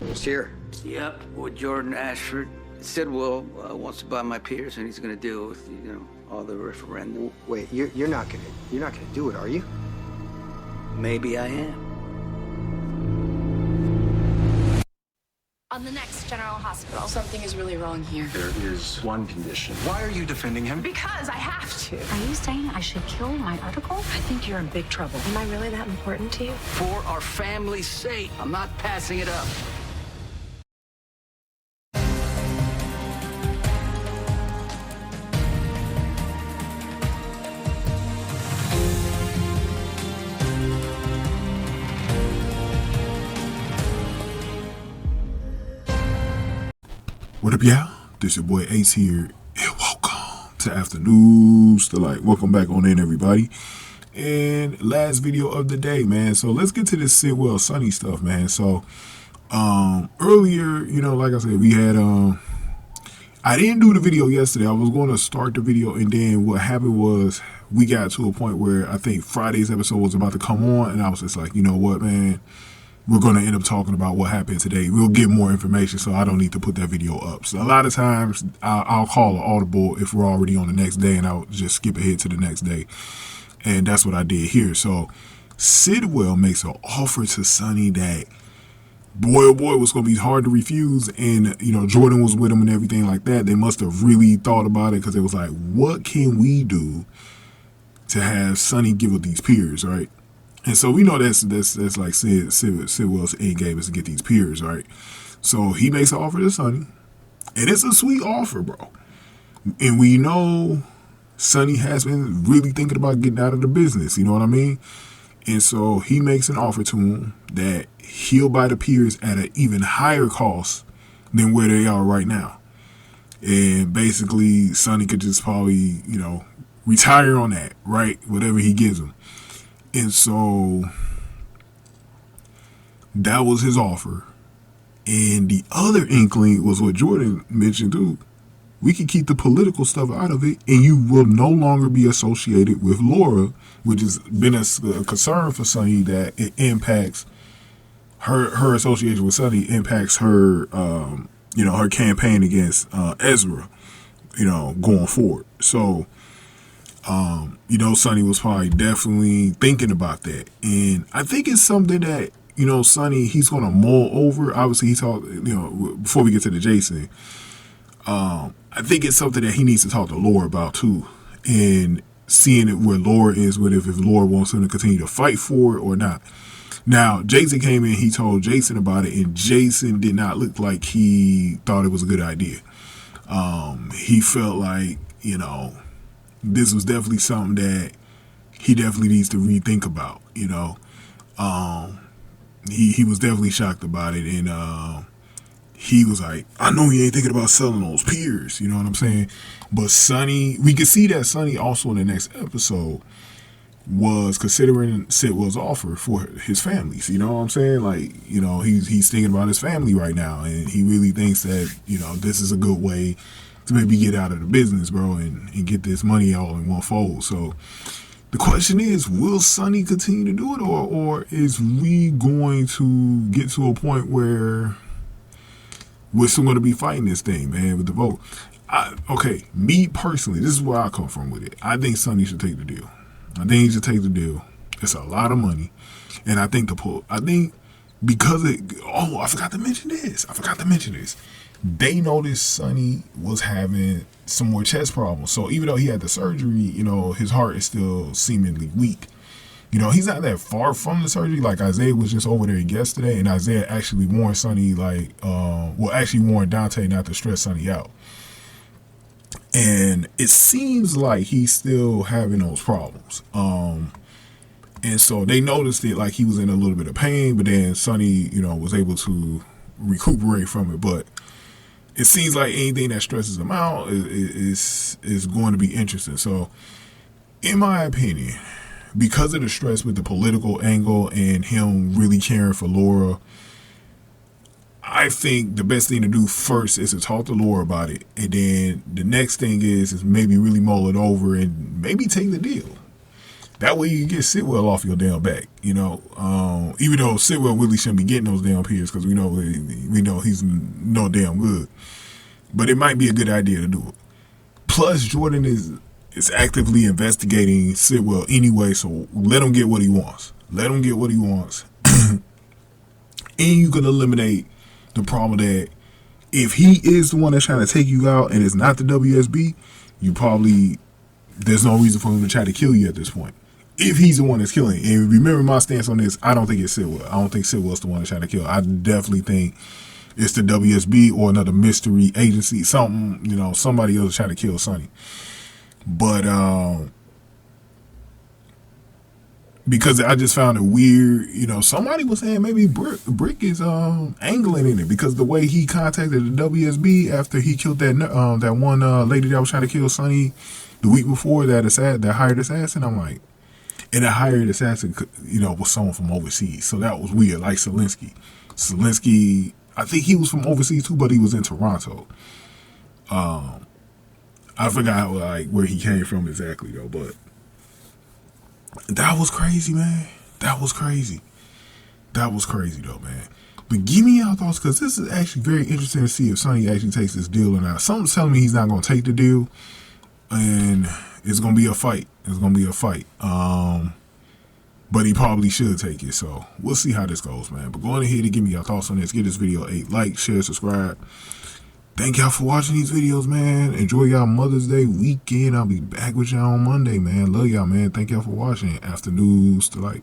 It's here. Yep, with Jordan Ashford. Sidwell wants to buy my Piers, and he's going to deal with, all the referendum. Wait, you're not gonna do it, are you? Maybe I am. On the next General Hospital. Something is really wrong here. There is one condition. Why are you defending him? Because I have to. Are you saying I should kill my article? I think you're in big trouble. Am I really that important to you? For our family's sake, I'm not passing it up. What up, y'all? This your boy Ace here, and welcome to Afternoons. Welcome back on in, everybody. And last video of the day, man. So let's get to this Sidwell Sonny stuff, man. So earlier, like I said, we had I didn't do the video yesterday. I was going to start the video, and then what happened was we got to a point where I think Friday's episode was about to come on, and I was just like, you know what, man? We're going to end up talking about what happened today. We'll get more information, so I don't need to put that video up. So a lot of times, I'll call an audible if we're already on the next day, and I'll just skip ahead to the next day. And that's what I did here. So Sidwell makes an offer to Sonny that, boy, oh boy, was going to be hard to refuse. And, Jordan was with him and everything like that. They must have really thought about it, because it was like, what can we do to have Sonny give up these Piers, right? And so we know that's like Sidwell's end game is to get these Piers, right? So he makes an offer to Sonny, and it's a sweet offer, bro. And we know Sonny has been really thinking about getting out of the business, you know what I mean? And so he makes an offer to him that he'll buy the Piers at an even higher cost than where they are right now. And basically, Sonny could just probably, retire on that, right? Whatever he gives him. And so that was his offer. And the other inkling was what Jordan mentioned too. We can keep the political stuff out of it, and you will no longer be associated with Laura, which has been a concern for Sonny, that it impacts her association with Sonny impacts her, her campaign against Ezra, going forward. So, Sonny was probably definitely thinking about that. And I think it's something that, Sonny, he's going to mull over. Obviously, he talked, before we get to the Jason, I think it's something that he needs to talk to Laura about too. And seeing it where Laura is with if Laura wants him to continue to fight for it or not. Now, Jason came in, he told Jason about it, and Jason did not look like he thought it was a good idea. He felt like, this was definitely something that he definitely needs to rethink about, He was definitely shocked about it, and he was like, I know he ain't thinking about selling those Piers, you know what I'm saying? But Sonny, we could see that Sonny also in the next episode was considering Sidwell's offer for his families, you know what I'm saying? Like, he's thinking about his family right now, and he really thinks that, this is a good way to maybe get out of the business, bro, and get this money all in one fold. So the question is, will Sonny continue to do it, or is we going to get to a point where we're still going to be fighting this thing, man, with the vote? Okay, me personally, this is where I come from with it. I think Sonny should take the deal. I think he should take the deal. It's a lot of money, and I think because I forgot to mention this. They noticed Sonny was having some more chest problems. So even though he had the surgery, his heart is still seemingly weak. He's not that far from the surgery. Like, Isaiah was just over there yesterday, and Isaiah actually warned Sonny, warned Dante not to stress Sonny out. And it seems like he's still having those problems. And so they noticed it, like he was in a little bit of pain, but then Sonny, was able to recuperate from it. But it seems like anything that stresses him out is going to be interesting. So, in my opinion, because of the stress with the political angle and him really caring for Laura, I think the best thing to do first is to talk to Laura about it. And then the next thing is maybe really mull it over and maybe take the deal. That way you can get Sidwell off your damn back, you know. Even though Sidwell really shouldn't be getting those damn Piers because we know he's no damn good. But it might be a good idea to do it. Plus, Jordan is actively investigating Sidwell anyway, so let him get what he wants. Let him get what he wants. And you can eliminate the problem that if he is the one that's trying to take you out and it's not the WSB, there's no reason for him to try to kill you at this point. If he's the one that's killing. And remember my stance on this, I don't think it's Sidwell. I don't think Sidwell's the one that's trying to kill. I definitely think it's the WSB or another mystery agency, something, you know, somebody else trying to kill Sonny. But because I just found it weird, you know, somebody was saying maybe Brick is angling in it because the way he contacted the WSB after he killed that one lady that was trying to kill Sonny the week before, that hired assassin. I'm like, and a hired assassin, you know, was someone from overseas, so that was weird. Like Selinsky, I think he was from overseas too, but he was in Toronto. I forgot like where he came from exactly though, but that was crazy, man. That was crazy though, man. But give me your thoughts, because this is actually very interesting to see if Sonny actually takes this deal or not. Something's telling me he's not going to take the deal, and it's going to be a fight. But he probably should take it, so we'll see how this goes, man. But go on ahead and give me your thoughts on this. Give this video a like, share, subscribe. Thank y'all for watching these videos, man. Enjoy y'all Mother's Day weekend. I'll be back with y'all on Monday, man. Love y'all, man. Thank y'all for watching. After News to Like.